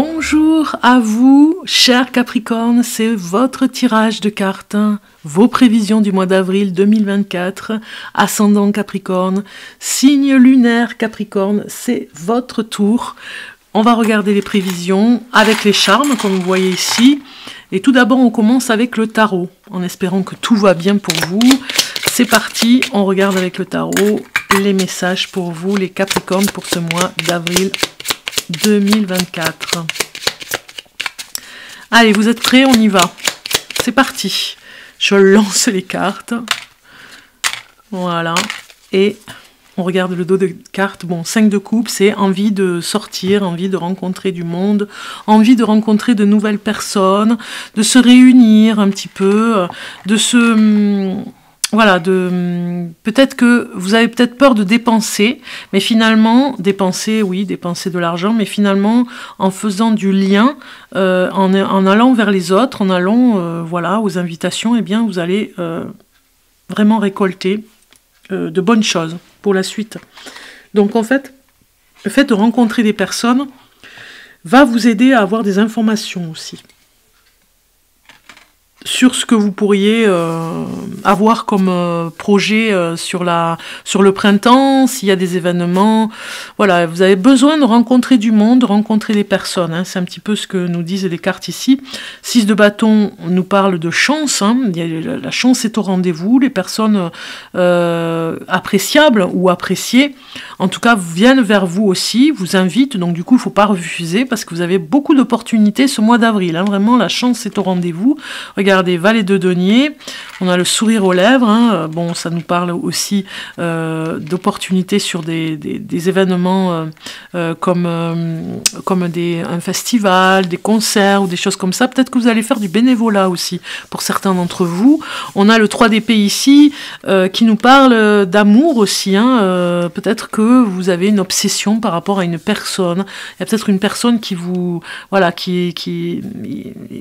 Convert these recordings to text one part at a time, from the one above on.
Bonjour à vous, chers Capricornes, c'est votre tirage de cartes, vos prévisions du mois d'avril 2024, ascendant Capricorne, signe lunaire Capricorne, c'est votre tour. On va regarder les prévisions avec les charmes, comme vous voyez ici. Et tout d'abord, on commence avec le tarot, en espérant que tout va bien pour vous. C'est parti, on regarde avec le tarot les messages pour vous, les Capricornes, pour ce mois d'avril 2024. Allez, vous êtes prêts? On y va. C'est parti. Je lance les cartes. Voilà. Et on regarde le dos de cartes. Bon, 5 de coupe, c'est envie de sortir, envie de rencontrer du monde, envie de rencontrer de nouvelles personnes, de se réunir un petit peu, de se... Voilà, peut-être que vous avez peut-être peur de dépenser, mais finalement, dépenser, oui, dépenser de l'argent, mais finalement, en faisant du lien, en allant vers les autres, en allant, voilà, aux invitations, eh bien, vous allez vraiment récolter de bonnes choses pour la suite. Donc, en fait, le fait de rencontrer des personnes va vous aider à avoir des informations aussi sur ce que vous pourriez avoir comme projet sur le printemps, s'il y a des événements. Voilà, vous avez besoin de rencontrer du monde, de rencontrer des personnes. Hein. C'est un petit peu ce que nous disent les cartes ici. 6 de bâton nous parle de chance. Hein. La chance est au rendez-vous. Les personnes appréciables ou appréciées, en tout cas, viennent vers vous aussi, vous invitent. Donc du coup, il ne faut pas refuser parce que vous avez beaucoup d'opportunités ce mois d'avril. Hein. Vraiment, la chance est au rendez-vous. Regardez, valet de denier, on a le sourire aux lèvres, hein. Bon, ça nous parle aussi d'opportunités sur des événements comme un festival, des concerts ou des choses comme ça. Peut-être que vous allez faire du bénévolat aussi pour certains d'entre vous. On a le 3 d'épée ici qui nous parle d'amour aussi. Hein. Peut-être que vous avez une obsession par rapport à une personne. Il y a peut-être une personne qui vous... Voilà, il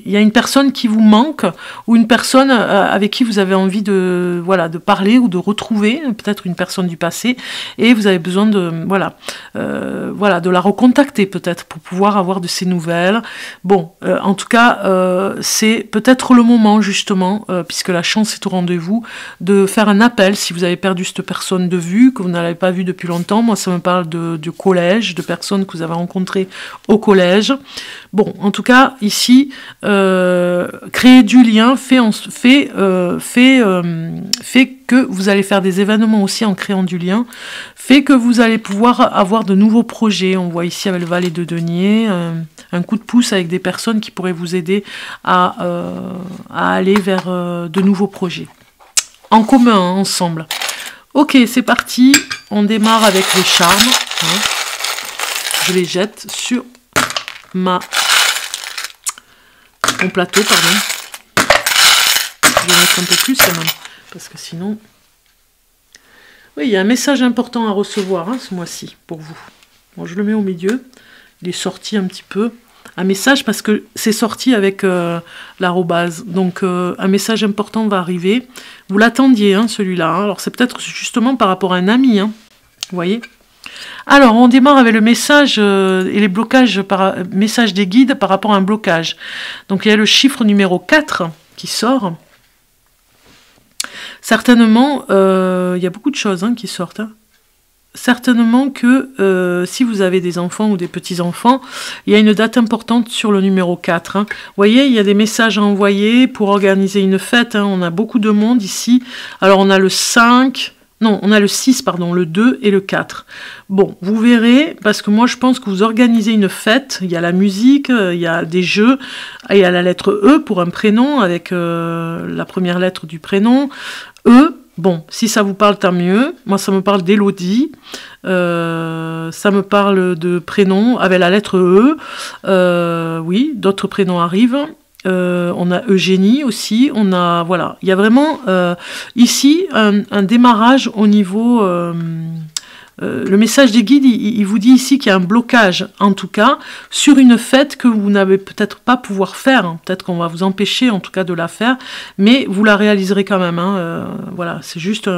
y a une personne qui vous manque ou une personne avec qui vous avez envie de, voilà, de parler ou de retrouver, peut-être une personne du passé, et vous avez besoin de, voilà, de la recontacter peut-être pour pouvoir avoir de ses nouvelles. Bon, en tout cas, c'est peut-être le moment justement, puisque la chance est au rendez-vous, de faire un appel si vous avez perdu cette personne de vue, que vous n'avez pas vue depuis longtemps. Moi, ça me parle du collège, de personnes que vous avez rencontrées au collège. Bon, en tout cas, ici, créer du lien fait que vous allez faire des événements aussi en créant du lien, fait que vous allez pouvoir avoir de nouveaux projets. On voit ici avec le valet de denier, un coup de pouce avec des personnes qui pourraient vous aider à aller vers de nouveaux projets. En commun, hein, ensemble. Ok, c'est parti. On démarre avec les charmes. Hein. Je les jette sur mon plateau, pardon. Je vais mettre un peu plus quand même, parce que sinon... Oui, il y a un message important à recevoir hein, ce mois-ci, pour vous. Bon, je le mets au milieu. Il est sorti un petit peu. Un message, parce que c'est sorti avec l'arrobase. Donc, un message important va arriver. Vous l'attendiez, hein, celui-là. Hein. Alors, c'est peut-être justement par rapport à un ami. Hein. Vous voyez ? Alors, on démarre avec le message et les blocages, message des guides par rapport à un blocage. Donc, il y a le chiffre numéro 4 qui sort. Certainement, il y a beaucoup de choses hein, qui sortent. Hein. Certainement que si vous avez des enfants ou des petits-enfants, il y a une date importante sur le numéro 4. Hein. Vous voyez, il y a des messages à envoyer pour organiser une fête. Hein. On a beaucoup de monde ici. Alors, on a le 5... Non, on a le 6, pardon, le 2 et le 4. Bon, vous verrez, parce que moi, je pense que vous organisez une fête. Il y a la musique, il y a des jeux, il y a la lettre E pour un prénom, avec la première lettre du prénom. E, bon, si ça vous parle, tant mieux. Moi, ça me parle d'Élodie. Ça me parle de prénoms avec la lettre E. Oui, d'autres prénoms arrivent. On a Eugénie aussi, on a, voilà, il y a vraiment ici un démarrage au niveau, le message des guides, il vous dit ici qu'il y a un blocage, en tout cas, sur une fête que vous n'avez peut-être pas pouvoir faire, hein. Peut-être qu'on va vous empêcher en tout cas de la faire, mais vous la réaliserez quand même, hein. Voilà, c'est juste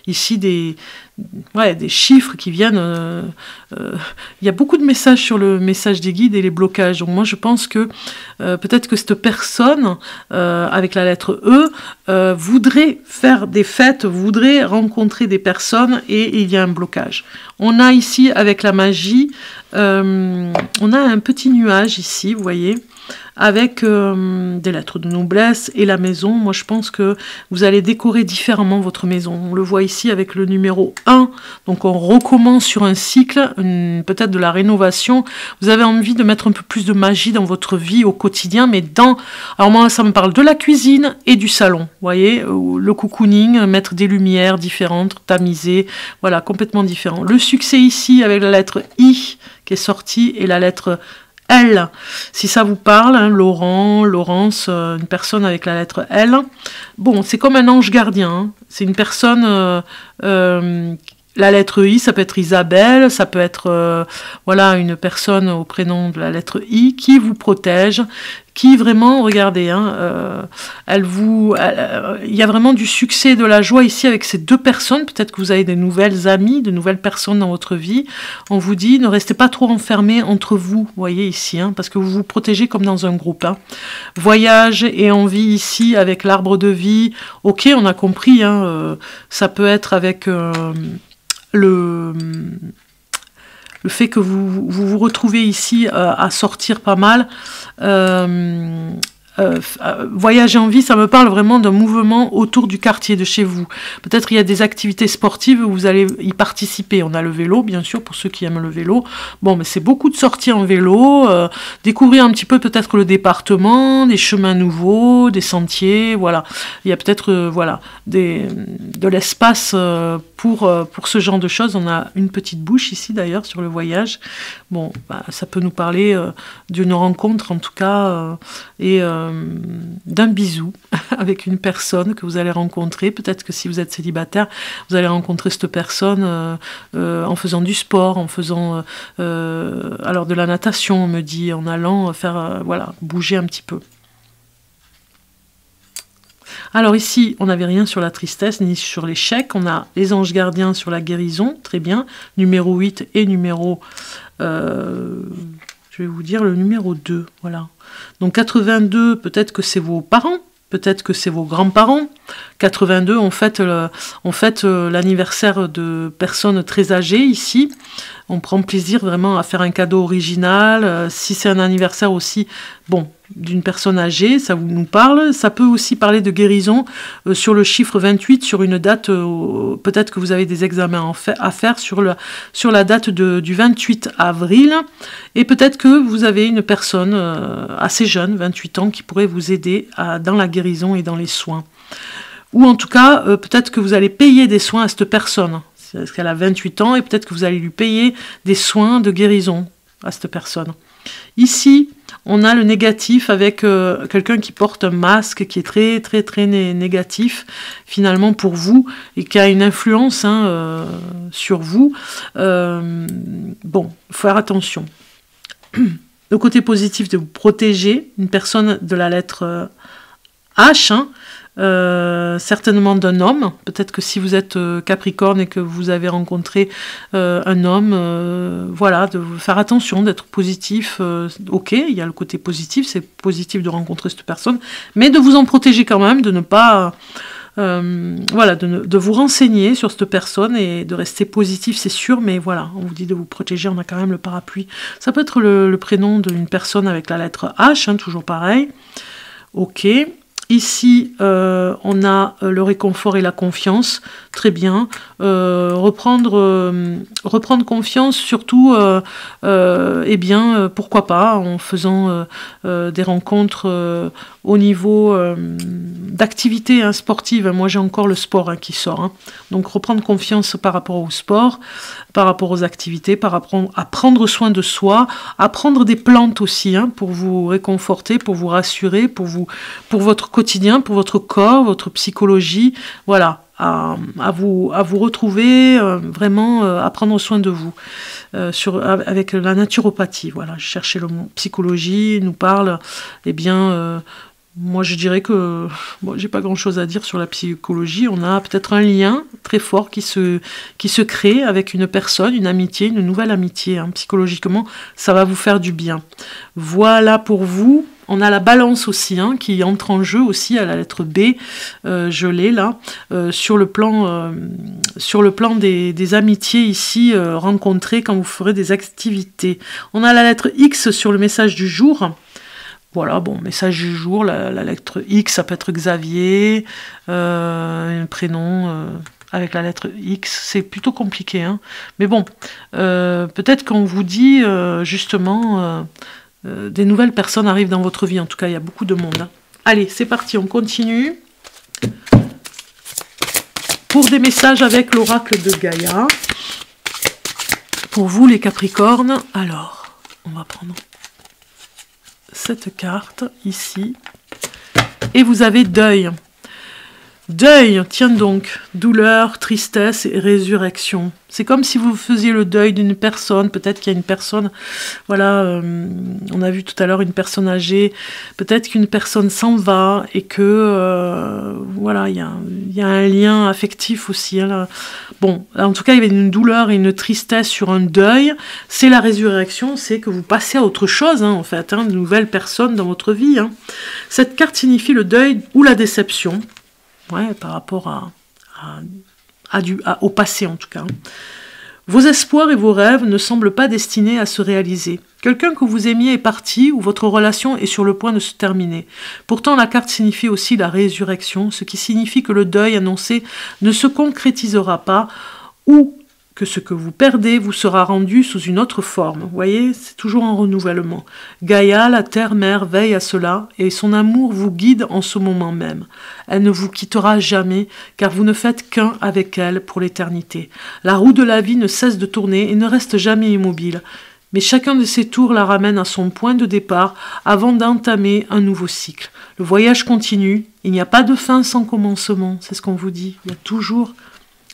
ici ouais, des chiffres qui viennent. Il y a beaucoup de messages sur le message des guides et les blocages. Donc moi je pense que peut-être que cette personne avec la lettre E voudrait faire des fêtes, voudrait rencontrer des personnes et il y a un blocage. On a ici avec la magie, on a un petit nuage ici, vous voyez, avec des lettres de noblesse et la maison. Moi je pense que vous allez décorer différemment votre maison. On le voit ici avec le numéro 1, donc on recommence sur un cycle, peut-être de la rénovation. Vous avez envie de mettre un peu plus de magie dans votre vie au quotidien, mais alors moi ça me parle de la cuisine et du salon, vous voyez, le cocooning, mettre des lumières différentes, tamisées, voilà, complètement différent. Le succès ici avec la lettre I qui est sortie et la lettre L, si ça vous parle, hein, Laurent, Laurence, une personne avec la lettre L. Bon, c'est comme un ange gardien, hein. C'est une personne, la lettre I, ça peut être Isabelle, ça peut être voilà, une personne au prénom de la lettre I qui vous protège, qui vraiment, regardez, hein, il y a vraiment du succès et de la joie ici avec ces deux personnes. Peut-être que vous avez de nouvelles amies, de nouvelles personnes dans votre vie. On vous dit, ne restez pas trop enfermés entre vous, vous voyez ici, hein, parce que vous vous protégez comme dans un groupe. Hein. Voyage et envie ici avec l'arbre de vie. Ok, on a compris, hein, ça peut être avec le fait que vous retrouvez ici à sortir pas mal. Voyage et envie, ça me parle vraiment d'un mouvement autour du quartier de chez vous. Peut-être il y a des activités sportives où vous allez y participer. On a le vélo, bien sûr, pour ceux qui aiment le vélo. Bon, mais c'est beaucoup de sorties en vélo, découvrir un petit peu peut-être le département, des chemins nouveaux, des sentiers, voilà. Il y a peut-être voilà, de l'espace pour ce genre de choses. On a une petite bouche ici d'ailleurs sur le voyage. Bon, bah, ça peut nous parler d'une rencontre en tout cas et d'un bisou avec une personne que vous allez rencontrer. Peut-être que si vous êtes célibataire, vous allez rencontrer cette personne en faisant du sport, en faisant alors de la natation, on me dit, en allant faire voilà, bouger un petit peu. Alors ici, on n'avait rien sur la tristesse, ni sur l'échec. On a les anges gardiens sur la guérison, très bien. Numéro 8 et numéro... je vais vous dire le numéro 2, voilà. Donc 82, peut-être que c'est vos parents, peut-être que c'est vos grands-parents. 82, on fête l'anniversaire de personnes très âgées ici. On prend plaisir vraiment à faire un cadeau original. Si c'est un anniversaire aussi, bon, d'une personne âgée, ça nous parle. Ça peut aussi parler de guérison sur le chiffre 28, sur une date, peut-être que vous avez des examens à faire sur la date du 28 avril. Et peut-être que vous avez une personne assez jeune, 28 ans, qui pourrait vous aider dans la guérison et dans les soins. Ou en tout cas, peut-être que vous allez payer des soins à cette personne. Parce qu'elle a 28 ans et peut-être que vous allez lui payer des soins de guérison à cette personne. Ici, on a le négatif avec quelqu'un qui porte un masque qui est très très très négatif finalement pour vous et qui a une influence sur vous. Bon, il faut faire attention. Le côté positif de vous protéger, une personne de la lettre H, certainement d'un homme. Peut-être que si vous êtes Capricorne et que vous avez rencontré un homme, voilà, de faire attention, d'être positif. Ok, il y a le côté positif, c'est positif de rencontrer cette personne, mais de vous en protéger quand même, de ne pas... voilà, de vous renseigner sur cette personne et de rester positif, c'est sûr, mais voilà, on vous dit de vous protéger, on a quand même le parapluie. Ça peut être le prénom d'une personne avec la lettre H, toujours pareil. Ok. Ici, on a le réconfort et la confiance, très bien. Reprendre confiance, surtout, eh bien, pourquoi pas, en faisant des rencontres au niveau d'activités sportives. Moi, j'ai encore le sport qui sort. Donc, reprendre confiance par rapport au sport, par rapport aux activités, par rapport à prendre soin de soi, à prendre des plantes aussi, pour vous réconforter, pour vous rassurer, pour votre quotidien, pour votre corps, votre psychologie, voilà, à vous retrouver, vraiment à prendre soin de vous, avec la naturopathie, voilà, je cherchais le mot psychologie, nous parle, eh bien, Moi, je dirais que bon, j'ai pas grand-chose à dire sur la psychologie. On a peut-être un lien très fort qui se crée avec une personne, une amitié, une nouvelle amitié. Hein. Psychologiquement, ça va vous faire du bien. Voilà pour vous. On a la balance aussi, hein, qui entre en jeu aussi à la lettre B. Je l'ai là. Sur le plan des amitiés ici rencontrées quand vous ferez des activités. On a la lettre X sur le message du jour. Voilà, bon, message du jour, la lettre X, ça peut être Xavier, un prénom avec la lettre X, c'est plutôt compliqué, hein. Mais bon, peut-être qu'on vous dit justement, des nouvelles personnes arrivent dans votre vie, en tout cas, il y a beaucoup de monde. Hein. Allez, c'est parti, on continue. Pour des messages avec l'oracle de Gaïa, pour vous les Capricornes, alors, on va prendre cette carte ici et vous avez deuil. Deuil, tiens donc, douleur, tristesse et résurrection. C'est comme si vous faisiez le deuil d'une personne. Peut-être qu'il y a une personne, voilà, on a vu tout à l'heure une personne âgée. Peut-être qu'une personne s'en va et que, voilà, il y a un lien affectif aussi. Hein, là. Bon, en tout cas, il y avait une douleur et une tristesse sur un deuil. C'est la résurrection, c'est que vous passez à autre chose, hein, en fait, hein, de nouvelles personnes dans votre vie. Hein. Cette carte signifie le deuil ou la déception. Ouais, par rapport au passé en tout cas. Vos espoirs et vos rêves ne semblent pas destinés à se réaliser. Quelqu'un que vous aimiez est parti ou votre relation est sur le point de se terminer. Pourtant, la carte signifie aussi la résurrection, ce qui signifie que le deuil annoncé ne se concrétisera pas ou que ce que vous perdez vous sera rendu sous une autre forme. Vous voyez, c'est toujours un renouvellement. Gaïa, la terre-mère, veille à cela et son amour vous guide en ce moment même. Elle ne vous quittera jamais car vous ne faites qu'un avec elle pour l'éternité. La roue de la vie ne cesse de tourner et ne reste jamais immobile. Mais chacun de ces tours la ramène à son point de départ avant d'entamer un nouveau cycle. Le voyage continue, il n'y a pas de fin sans commencement, c'est ce qu'on vous dit. Il y a toujours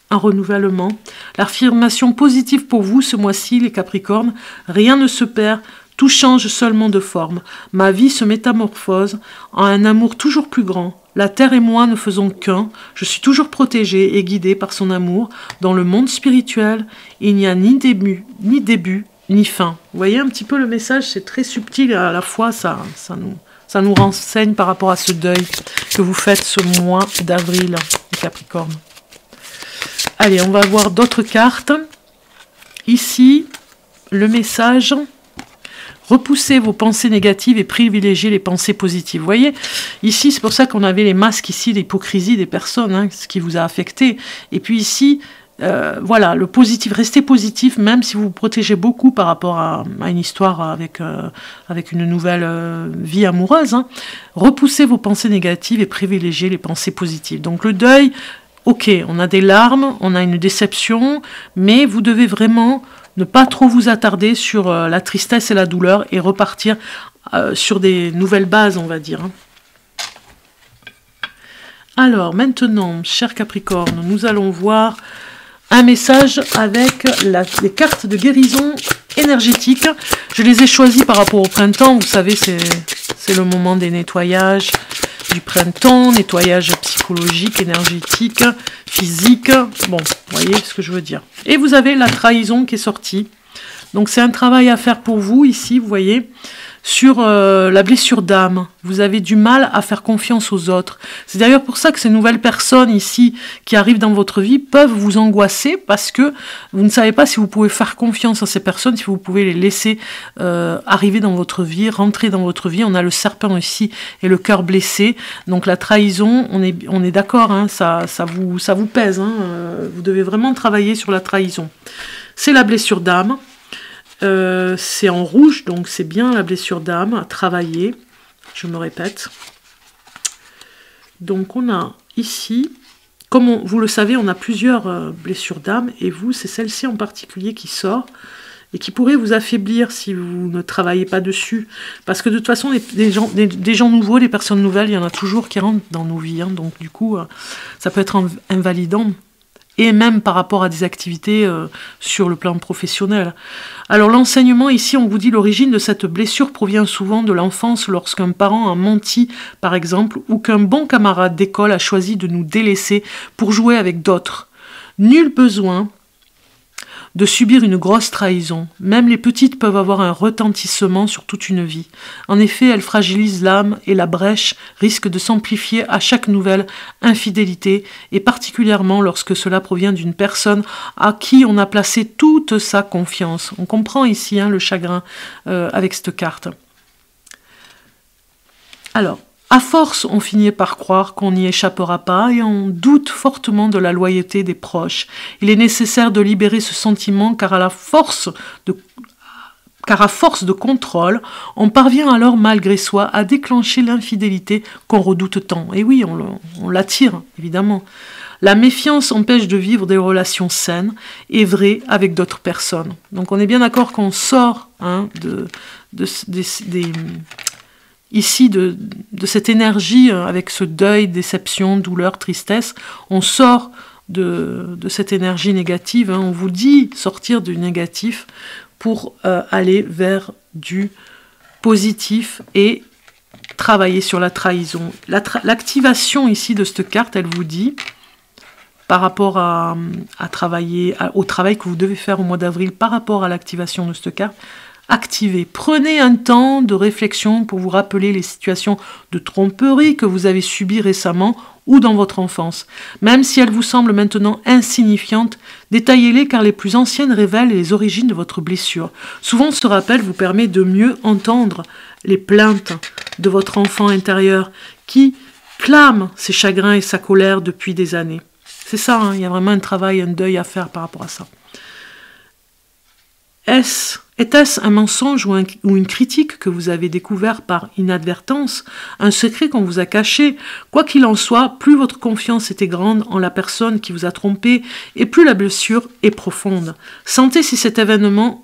un renouvellement. L'affirmation positive pour vous ce mois-ci, les Capricornes, rien ne se perd, tout change seulement de forme. Ma vie se métamorphose en un amour toujours plus grand. La terre et moi ne faisons qu'un. Je suis toujours protégée et guidée par son amour. Dans le monde spirituel, il n'y a ni début, ni fin. Vous voyez un petit peu le message, c'est très subtil et à la fois ça nous renseigne par rapport à ce deuil que vous faites ce mois d'avril, les Capricornes. Allez, on va voir d'autres cartes. Ici, le message. Repoussez vos pensées négatives et privilégiez les pensées positives. Vous voyez, ici, c'est pour ça qu'on avait les masques ici, l'hypocrisie des personnes, hein, ce qui vous a affecté. Et puis ici, voilà, le positif, restez positif, même si vous vous protégez beaucoup par rapport à une histoire avec une nouvelle vie amoureuse. Hein. Repoussez vos pensées négatives et privilégiez les pensées positives. Donc le deuil... Ok, on a des larmes, on a une déception, mais vous devez vraiment ne pas trop vous attarder sur la tristesse et la douleur et repartir sur des nouvelles bases, on va dire. Alors, maintenant, chers Capricornes, nous allons voir un message avec les cartes de guérison énergétique. Je les ai choisies par rapport au printemps, vous savez, c'est le moment des nettoyages, du printemps, nettoyage psychologique, énergétique, physique. Bon, vous voyez ce que je veux dire. Et vous avez la trahison qui est sortie. Donc c'est un travail à faire pour vous ici, vous voyez, sur la blessure d'âme. Vous avez du mal à faire confiance aux autres. C'est d'ailleurs pour ça que ces nouvelles personnes ici qui arrivent dans votre vie peuvent vous angoisser parce que vous ne savez pas si vous pouvez faire confiance à ces personnes, si vous pouvez les laisser arriver dans votre vie, rentrer dans votre vie. On a le serpent ici et le cœur blessé. Donc la trahison, on est d'accord, hein, ça vous pèse. Hein, vous devez vraiment travailler sur la trahison. C'est la blessure d'âme. C'est en rouge, donc c'est bien la blessure d'âme à travailler, je me répète. Donc on a ici, comme vous le savez, on a plusieurs blessures d'âme, et vous, c'est celle-ci en particulier qui sort, et qui pourrait vous affaiblir si vous ne travaillez pas dessus. Parce que de toute façon, des gens nouveaux, des personnes nouvelles, il y en a toujours qui rentrent dans nos vies, hein, donc du coup, ça peut être invalidant. et même par rapport à des activités sur le plan professionnel. Alors l'enseignement ici, on vous dit l'origine de cette blessure provient souvent de l'enfance lorsqu'un parent a menti par exemple ou qu'un bon camarade d'école a choisi de nous délaisser pour jouer avec d'autres. Nul besoin de subir une grosse trahison. Même les petites peuvent avoir un retentissement sur toute une vie. En effet, elles fragilisent l'âme et la brèche risque de s'amplifier à chaque nouvelle infidélité, et particulièrement lorsque cela provient d'une personne à qui on a placé toute sa confiance. On comprend ici le chagrin avec cette carte. Alors, à force, on finit par croire qu'on n'y échappera pas et on doute fortement de la loyauté des proches. Il est nécessaire de libérer ce sentiment car à force de contrôle, on parvient alors malgré soi à déclencher l'infidélité qu'on redoute tant. Et oui, on l'attire, évidemment. La méfiance empêche de vivre des relations saines et vraies avec d'autres personnes. Donc on est bien d'accord qu'on sort ici de cette énergie avec ce deuil, déception, douleur, tristesse. On sort de cette énergie négative. On vous dit sortir du négatif pour aller vers du positif et travailler sur la trahison. L'activation ici de cette carte, elle vous dit, par rapport au travail que vous devez faire au mois d'avril, par rapport à l'activation de cette carte, activez. Prenez un temps de réflexion pour vous rappeler les situations de tromperie que vous avez subies récemment ou dans votre enfance. Même si elles vous semblent maintenant insignifiantes, détaillez-les car les plus anciennes révèlent les origines de votre blessure. Souvent, ce rappel vous permet de mieux entendre les plaintes de votre enfant intérieur qui clame ses chagrins et sa colère depuis des années. C'est ça, il y a vraiment un travail, un deuil à faire par rapport à ça. Était-ce un mensonge ou une critique que vous avez découvert par inadvertance, un secret qu'on vous a caché? Quoi qu'il en soit, plus votre confiance était grande en la personne qui vous a trompé et plus la blessure est profonde. Sentez si ces événements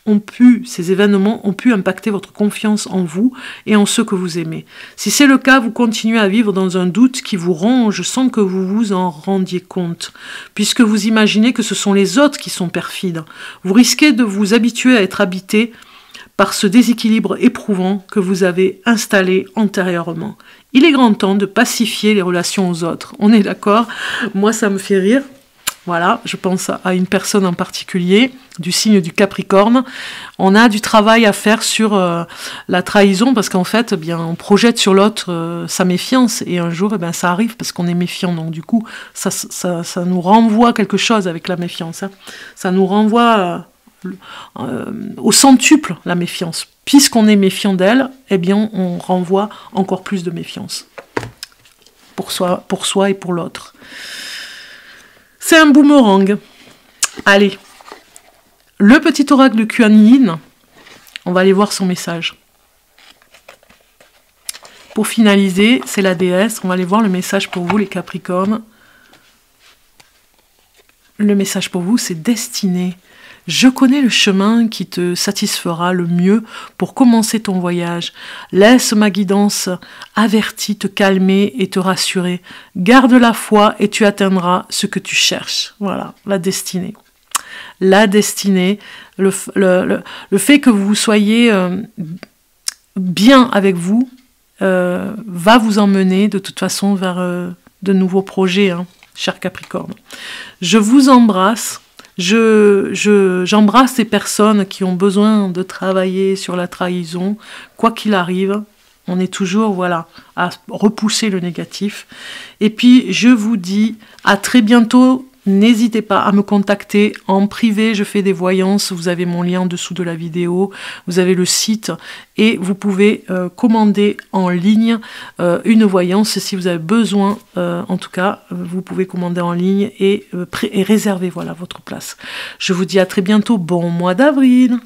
ont pu impacter votre confiance en vous et en ceux que vous aimez. Si c'est le cas, vous continuez à vivre dans un doute qui vous ronge sans que vous vous en rendiez compte, puisque vous imaginez que ce sont les autres qui sont perfides. Vous risquez de vous habituer à être habité par ce déséquilibre éprouvant que vous avez installé antérieurement. Il est grand temps de pacifier les relations aux autres. On est d'accord? Moi, ça me fait rire. Voilà, je pense à une personne en particulier, du signe du Capricorne. On a du travail à faire sur la trahison, parce qu'en fait, on projette sur l'autre sa méfiance, et un jour, ça arrive parce qu'on est méfiant. Donc du coup, ça nous renvoie quelque chose avec la méfiance. Ça nous renvoie au centuple, la méfiance. Puisqu'on est méfiant d'elle, on renvoie encore plus de méfiance. Pour soi et pour l'autre. C'est un boomerang. Allez, le petit oracle de Kuan Yin, on va aller voir son message. Pour finaliser, c'est la déesse, on va aller voir le message pour vous les Capricornes. Le message pour vous, c'est destinée. Je connais le chemin qui te satisfera le mieux pour commencer ton voyage. Laisse ma guidance avertie te calmer et te rassurer. Garde la foi et tu atteindras ce que tu cherches. Voilà, la destinée. La destinée, le fait que vous soyez bien avec vous, va vous emmener de toute façon vers de nouveaux projets, cher Capricorne. Je vous embrasse. J'embrasse ces personnes qui ont besoin de travailler sur la trahison. Quoi qu'il arrive, on est toujours à repousser le négatif. Et puis, je vous dis à très bientôt. N'hésitez pas à me contacter en privé, je fais des voyances, vous avez mon lien en dessous de la vidéo, vous avez le site et vous pouvez commander en ligne une voyance si vous avez besoin, en tout cas, vous pouvez commander en ligne et réserver votre place. Je vous dis à très bientôt, bon mois d'avril.